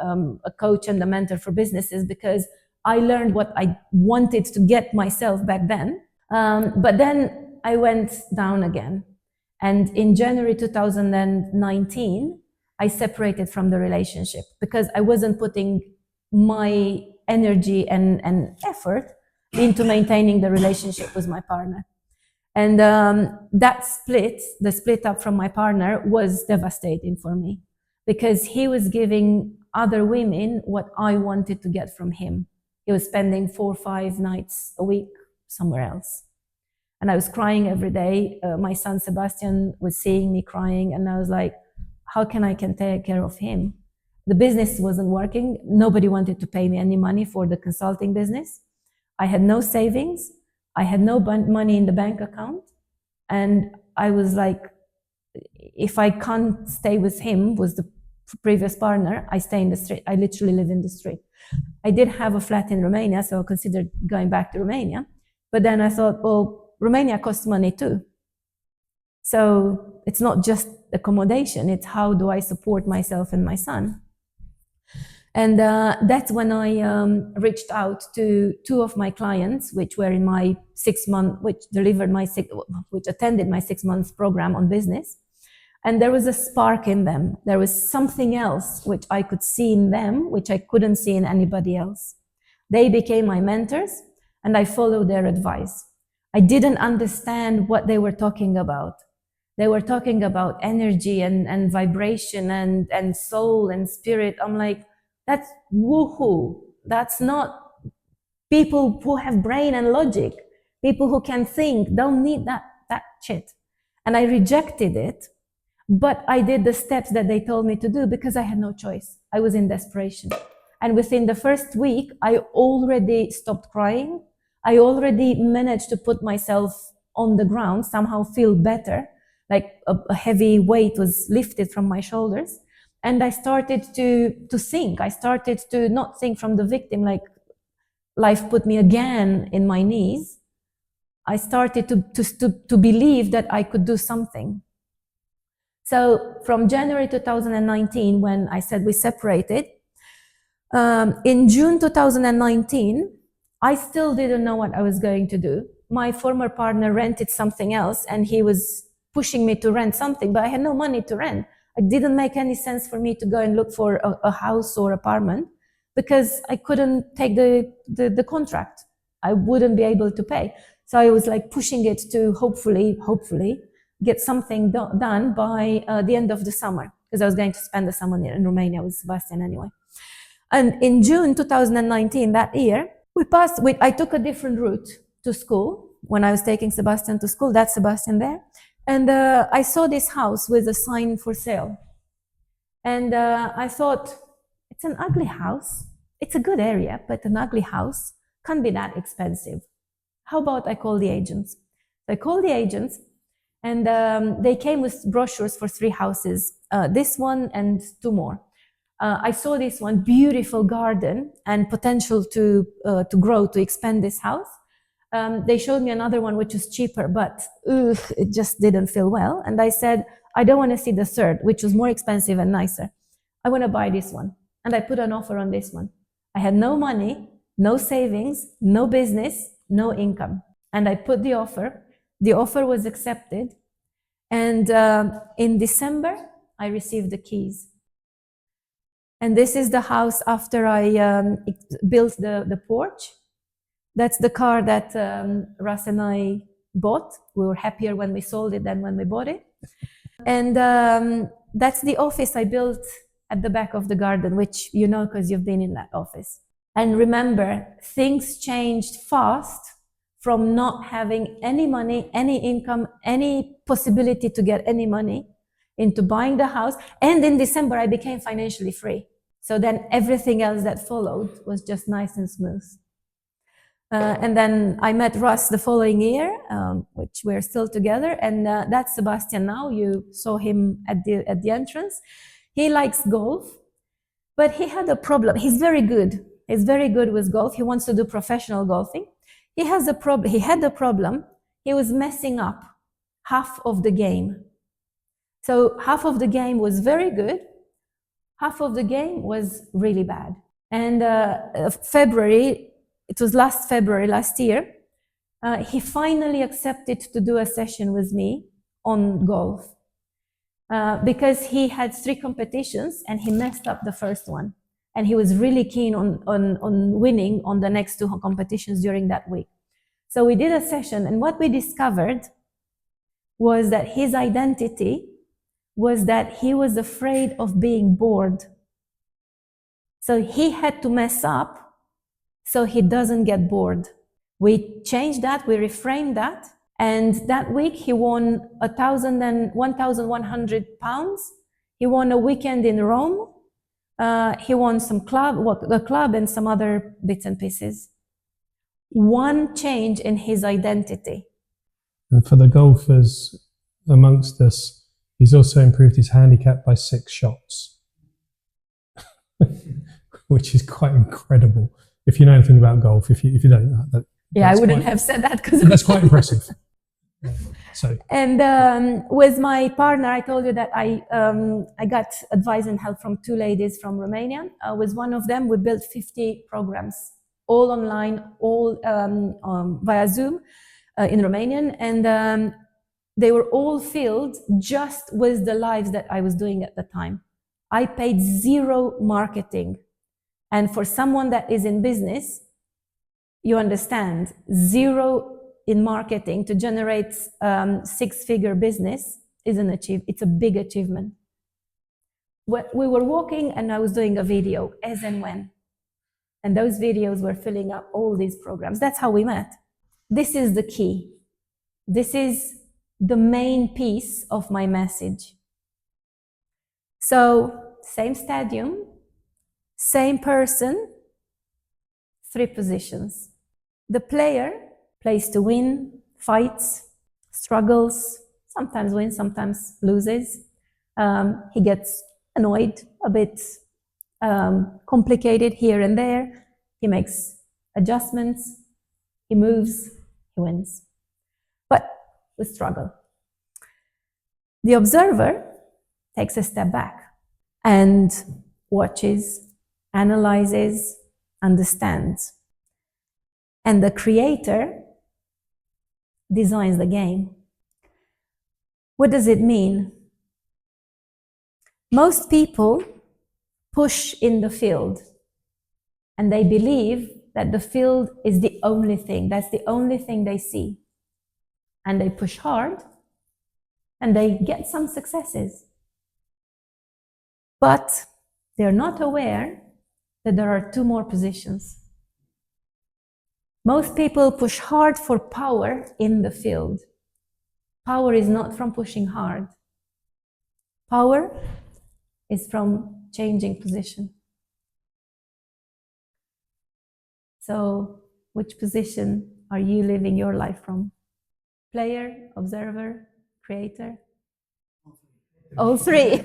coach and a mentor for businesses, because I learned what I wanted to get myself back then. But then I went down again. And in January 2019, I separated from the relationship because I wasn't putting my energy and effort into maintaining the relationship with my partner. And the split up from my partner was devastating for me, because he was giving other women what I wanted to get from him. He was spending 4 or 5 nights a week somewhere else. And I was crying every day. My son Sebastian was seeing me crying, and I was like, how can I take care of him? The business wasn't working. Nobody wanted to pay me any money for the consulting business. I had no savings. I had no money in the bank account. And I was like, if I can't stay with him, with the previous partner, I stay in the street. I literally live in the street. I did have a flat in Romania, so I considered going back to Romania. But then I thought, well, Romania costs money too. So it's not just accommodation, it's how do I support myself and my son. And that's when I reached out to 2 of my clients, which were in my 6-month, which attended my 6 months program on business. And there was a spark in them. There was something else which I could see in them, which I couldn't see in anybody else. They became my mentors, and I followed their advice. I didn't understand what they were talking about. They were talking about energy and vibration and soul and spirit. I'm like, that's woohoo. That's not people who have brain and logic. People who can think don't need that shit. And I rejected it, but I did the steps that they told me to do because I had no choice. I was in desperation. And within the first week, I already stopped crying. I already managed to put myself on the ground, somehow feel better, like a heavy weight was lifted from my shoulders. And I started to think. I started to not think from the victim, like life put me again in my knees. I started to believe that I could do something. So from January 2019, when I said we separated, in June 2019, I still didn't know what I was going to do. My former partner rented something else and he was pushing me to rent something, but I had no money to rent. It didn't make any sense for me to go and look for a house or apartment because I couldn't take the contract. I wouldn't be able to pay. So I was like pushing it to hopefully get something done by the end of the summer, because I was going to spend the summer in Romania with Sebastian anyway. And in June 2019, that year, I took a different route to school. When I was taking Sebastian to school, that's Sebastian there. And I saw this house with a sign for sale. And I thought, it's an ugly house. It's a good area, but an ugly house can't be that expensive. How about I call the agents? So I called the agents, and they came with brochures for 3 houses, this one and 2 more. I saw this one, beautiful garden and potential to grow, to expand this house. They showed me another one which is cheaper, but it just didn't feel well. And I said, I don't want to see the third, which was more expensive and nicer. I want to buy this one. And I put an offer on this one. I had no money, no savings, no business, no income. And I put the offer. The offer was accepted. And in December, I received the keys. And this is the house after I built the porch. That's the car that Russ and I bought. We were happier when we sold it than when we bought it. And that's the office I built at the back of the garden, which you know because you've been in that office. And remember, things changed fast from not having any money, any income, any possibility to get any money into buying the house. And in December, I became financially free. So then everything else that followed was just nice and smooth. And then I met Russ the following year, which we're still together. And that's Sebastian now. You saw him at the entrance. He likes golf, but he had a problem. He's very good. He's very good with golf. He wants to do professional golfing. He had a problem. He was messing up half of the game. So half of the game was very good. Half of the game was really bad. And it was last February, last year, he finally accepted to do a session with me on golf because he had 3 competitions and he messed up the first one. And he was really keen on winning on the next 2 competitions during that week. So we did a session, and what we discovered was that his identity was that he was afraid of being bored. So he had to mess up so he doesn't get bored. We changed that, we reframed that, and that week he won 1,100 pounds. He won a weekend in Rome. He won a club and some other bits and pieces. One change in his identity.
And for the golfers amongst us, he's also improved his handicap by 6 shots, which is quite incredible. If you know anything about golf, if you don't,
I wouldn't have said that because
that's quite impressive. So. And
with my partner, I told you that I got advice and help from 2 ladies from Romania. With one of them, we built 50 programs, all online, all via Zoom in Romanian, and they were all filled just with the lives that I was doing at the time. I paid 0 marketing. And for someone that is in business, you understand, 0 in marketing to generate 6-figure business it's a big achievement. We were walking and I was doing a video as and when. And those videos were filling up all these programs. That's how we met. This is the key. This is the main piece of my message. So, same stadium, same person, 3 positions. The player plays to win, fights, struggles, sometimes wins, sometimes loses. He gets annoyed, a bit complicated here and there. He makes adjustments, he moves, he wins. But we struggle. The observer takes a step back and watches, analyzes, understands. And the creator designs the game. What does it mean? Most people push in the field and they believe that the field is the only thing, that's the only thing they see. And they push hard and they get some successes. But they're not aware that there are two more positions. Most people push hard for power in the field. Power is not from pushing hard. Power is from changing position. So, which position are you living your life from? Player, observer, creator? All three.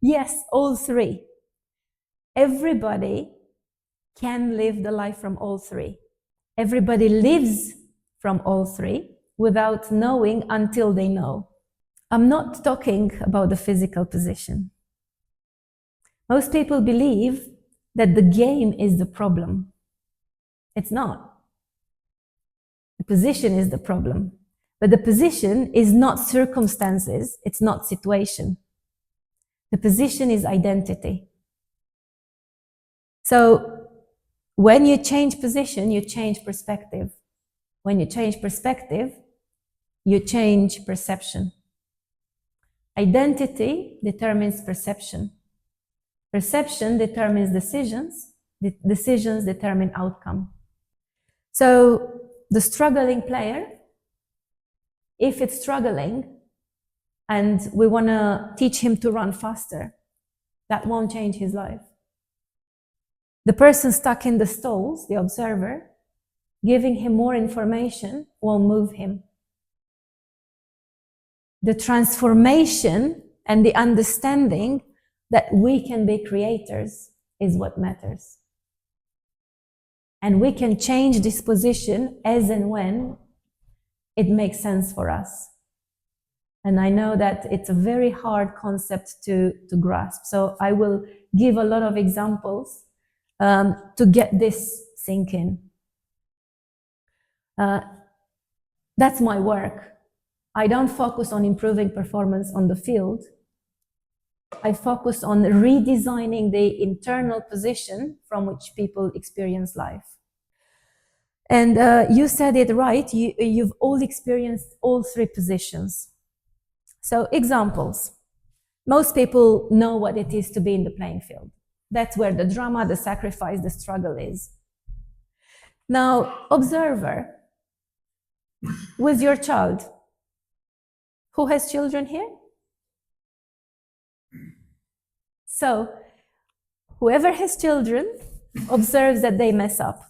Yes, all three. Everybody can live the life from all three. Everybody lives from all three without knowing until they know. I'm not talking about the physical position. Most people believe that the game is the problem. It's not. The position is the problem. But the position is not circumstances, it's not situation. The position is identity. So when you change position, you change perspective. When you change perspective, you change perception. Identity determines perception. Perception determines decisions. Decisions determine outcome. So the struggling player, if it's struggling and we want to teach him to run faster, that won't change his life. The person stuck in the stalls, the observer, giving him more information will move him. The transformation and the understanding that we can be creators is what matters. And we can change this position as and when it makes sense for us. And I know that it's a very hard concept to grasp. So I will give a lot of examples to get this sink in. That's my work. I don't focus on improving performance on the field. I focus on redesigning the internal position from which people experience life. And you said it right, you've all experienced all three positions. So examples. Most people know what it is to be in the playing field. That's where the drama, the sacrifice, the struggle is. Now, observer, with your child. Who has children here? So, whoever has children observes that they mess up.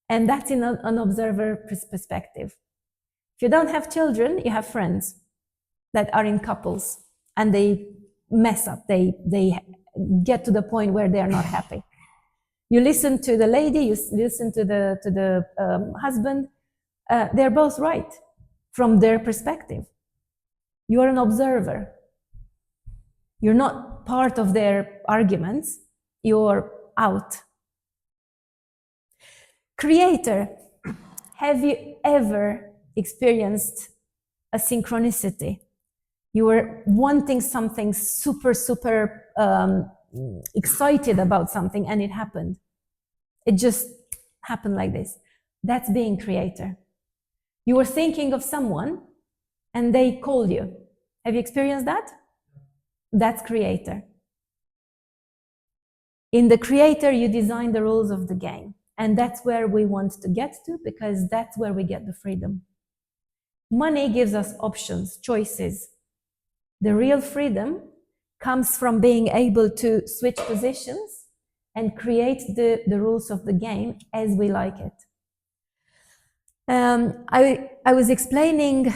And that's in an observer perspective. If you don't have children, you have friends that are in couples and they mess up. They get to the point where they are not happy. You listen to the lady, you listen to the husband. They're both right from their perspective. You are an observer. You're not part of their arguments. You're out. Creator, have you ever experienced a synchronicity? You were wanting something super excited about something and it happened. It just happened like this. That's being creator. You were thinking of someone and they called you. Have you experienced that? That's creator. In the creator, you design the rules of the game. And that's where we want to get to, because that's where we get the freedom. Money gives us options, choices. The real freedom comes from being able to switch positions and create the rules of the game as we like it. I was explaining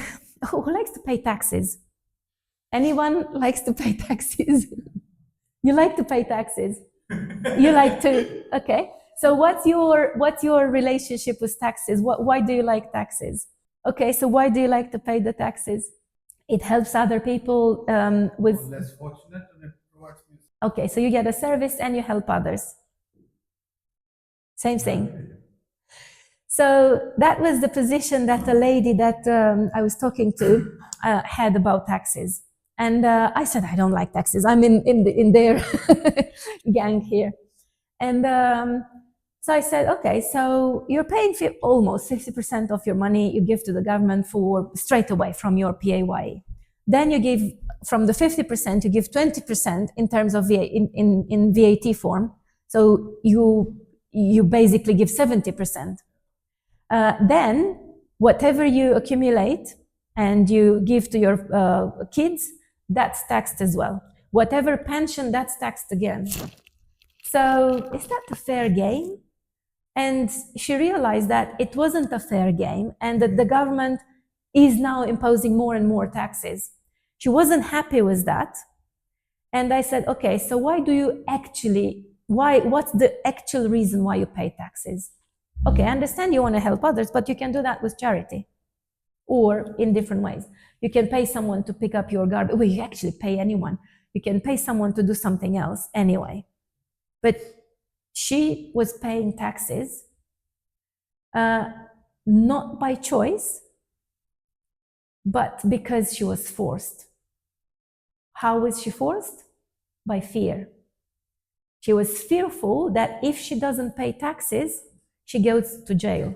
who likes to pay taxes. Anyone likes to pay taxes? You like to pay taxes? You like to? Okay. So what's your relationship with taxes? Why do you like taxes? Okay. So why do you like to pay the taxes? It helps other people with.
Less fortunate and it provides me.
Okay. So you get a service and you help others. Same thing. So that was the position that the lady that I was talking to had about taxes. And I said, I don't like taxes. I'm in their gang here. And so I said, okay, so you're paying almost 50% of your money you give to the government for straight away from your PAYE. Then you give from the 50%, you give 20% in terms of in VAT form. So you basically give 70%. Then whatever you accumulate and you give to your kids, that's taxed as well. Whatever pension, that's taxed again. So is that a fair game? And she realized that it wasn't a fair game and that the government is now imposing more and more taxes. She wasn't happy with that. And I said, okay, so what's the actual reason why you pay taxes? Okay, I understand you want to help others, but you can do that with charity or in different ways. You can pay someone to pick up your garbage. Well, you actually pay anyone. You can pay someone to do something else anyway. But she was paying taxes not by choice, but because she was forced. How was she forced? By fear. She was fearful that if she doesn't pay taxes, she goes to jail.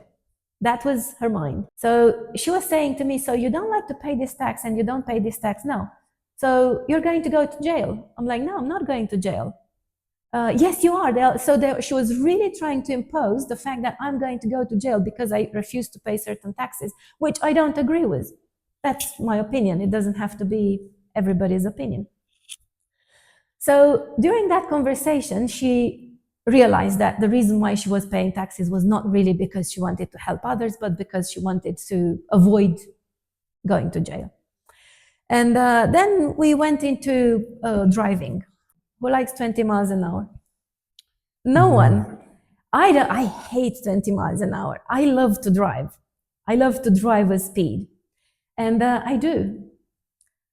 That was her mind. So she was saying to me, so you don't like to pay this tax and you don't pay this tax? No. So you're going to go to jail. I'm like, no, I'm not going to jail. Yes, you are. She was really trying to impose the fact that I'm going to go to jail because I refuse to pay certain taxes, which I don't agree with. That's my opinion. It doesn't have to be everybody's opinion. So during that conversation, she realized that the reason why she was paying taxes was not really because she wanted to help others, but because she wanted to avoid going to jail. And then we went into driving. Who likes 20 miles an hour? No one. I hate 20 miles an hour. I love to drive. I love to drive with speed. And I do.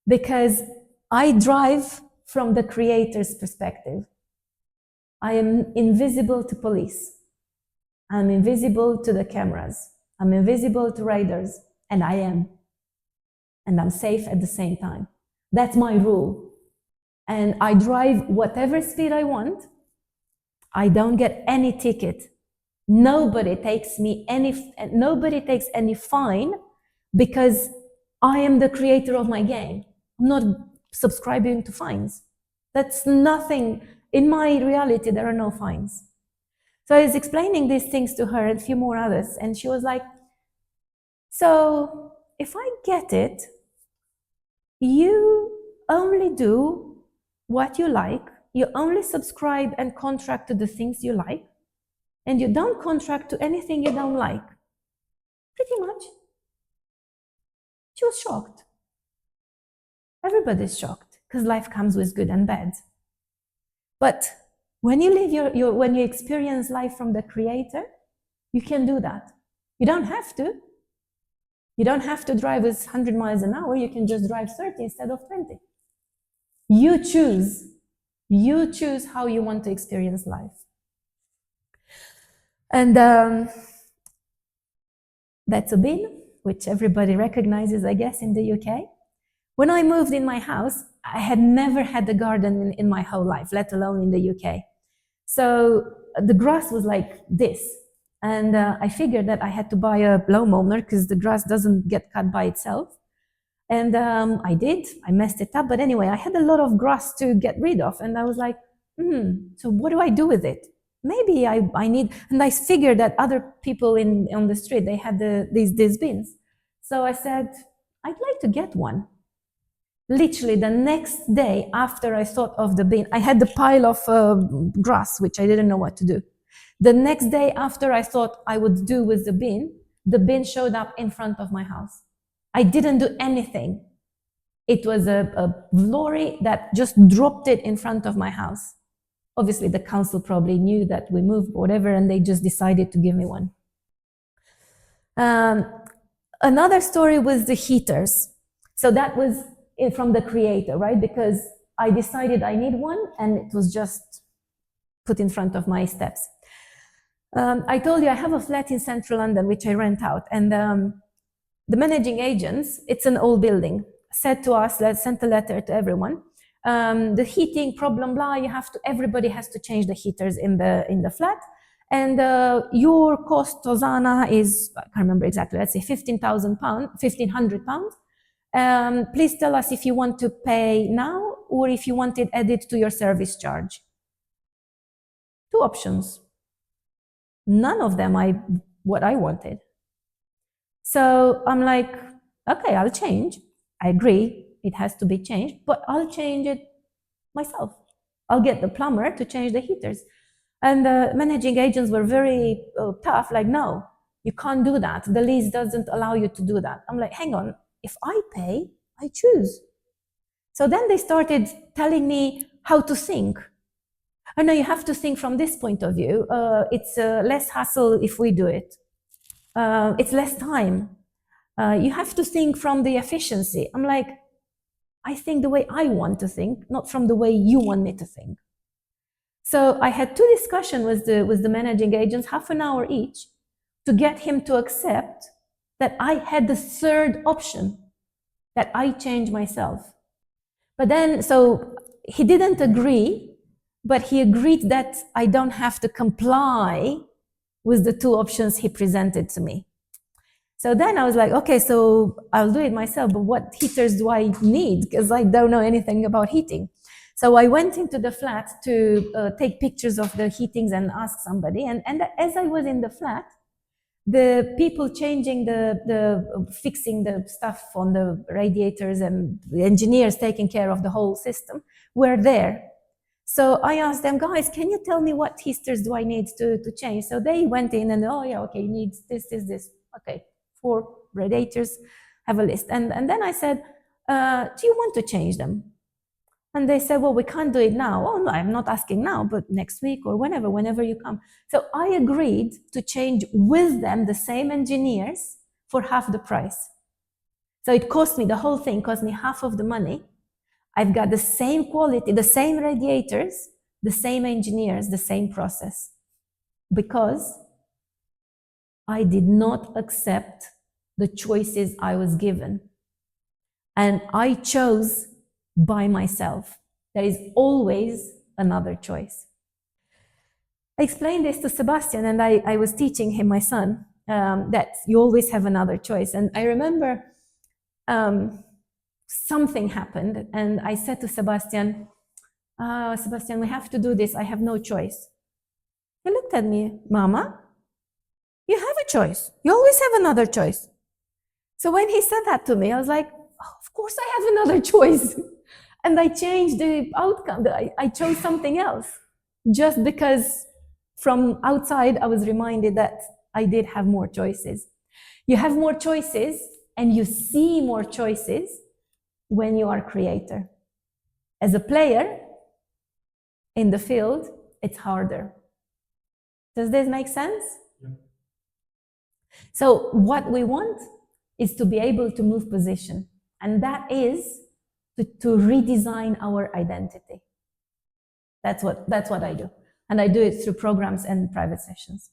Because I drive from the creator's perspective. I am invisible to police. I'm invisible to the cameras. I'm invisible to radars. And I am. And I'm safe at the same time. That's my rule. And I drive whatever speed I want. I don't get any ticket. Nobody takes any fine because I am the creator of my game. I'm not subscribing to fines. That's nothing. In my reality, there are no fines. So I was explaining these things to her and a few more others, and she was like, so if I get it, you only do what you like, you only subscribe and contract to the things you like, and you don't contract to anything you don't like. Pretty much. She was shocked. Everybody's shocked because life comes with good and bad. But when you live when you experience life from the Creator, you can do that. You don't have to. You don't have to drive with 100 miles an hour. You can just drive 30 instead of 20. You choose. You choose how you want to experience life. And that's a bin, which everybody recognizes, I guess, in the UK. When I moved in my house, I had never had a garden in my whole life, let alone in the UK. So the grass was like this. And I figured that I had to buy a lawnmower because the grass doesn't get cut by itself. And I did. I messed it up. But anyway, I had a lot of grass to get rid of. And I was like, so what do I do with it? Maybe I need... And I figured that other people on the street, they had these bins. So I said, I'd like to get one. literally the next day after I thought of the bin, I had the pile of grass, which I didn't know what to do. The next day after I thought I would do with the bin showed up in front of my house. I didn't do anything. It was a lorry that just dropped it in front of my house. Obviously, the council probably knew that we moved, whatever, and they just decided to give me one. Another story was the heaters. So that was from the creator, right? Because I decided I need one, and it was just put in front of my steps. I told you I have a flat in central London, which I rent out, and the managing agents, it's an old building, said to us, let's send a letter to everyone. The heating problem, blah, everybody has to change the heaters in the flat. And your cost, Ozana, is, I can't remember exactly, let's say £1,500. Please tell us if you want to pay now or if you want it added to your service charge. Two options. None of them what I wanted. So I'm like, okay, I'll change. I agree, it has to be changed, but I'll change it myself. I'll get the plumber to change the heaters. And the managing agents were very tough, like, no, you can't do that. The lease doesn't allow you to do that. I'm like, hang on, if I pay, I choose. So then they started telling me how to think. I know you have to think from this point of view. It's less hassle if we do it. It's less time. You have to think from the efficiency. I'm like, I think the way I want to think, not from the way you want me to think. So I had two discussions with the managing agents, half an hour each, to get him to accept that I had the third option, that I change myself. But then, so he didn't agree, but he agreed that I don't have to comply with the two options he presented to me. So then I was like, okay, so I'll do it myself, but what heaters do I need? Because I don't know anything about heating. So I went into the flat to take pictures of the heatings and ask somebody. And as I was in the flat, the people changing fixing the stuff on the radiators and the engineers taking care of the whole system were there. So I asked them, guys, can you tell me what heaters do I need to change? So they went in and, oh yeah, okay, you need this. Okay, 4 radiators, have a list. And then I said, do you want to change them? And they said, well, we can't do it now. Oh, no, I'm not asking now, but next week or whenever you come. So I agreed to change with them, the same engineers, for half the price. So it cost me, the whole thing cost me half of the money. I've got the same quality, the same radiators, the same engineers, the same process. Because I did not accept the choices I was given. And I chose by myself. There is always another choice. I explained this to Sebastian, and I was teaching him, my son, that you always have another choice. And I remember something happened, and I said to Sebastian, Sebastian, we have to do this. I have no choice. He looked at me, Mama, you have a choice. You always have another choice. So when he said that to me, I was like, oh, of course I have another choice. And I changed the outcome. I chose something else. Just because from outside, I was reminded that I did have more choices. You have more choices and you see more choices when you are a creator. As a player in the field, it's harder. Does this make sense? Yeah. So what we want is to be able to move position. And that is to redesign our identity. That's what I do. And I do it through programs and private sessions.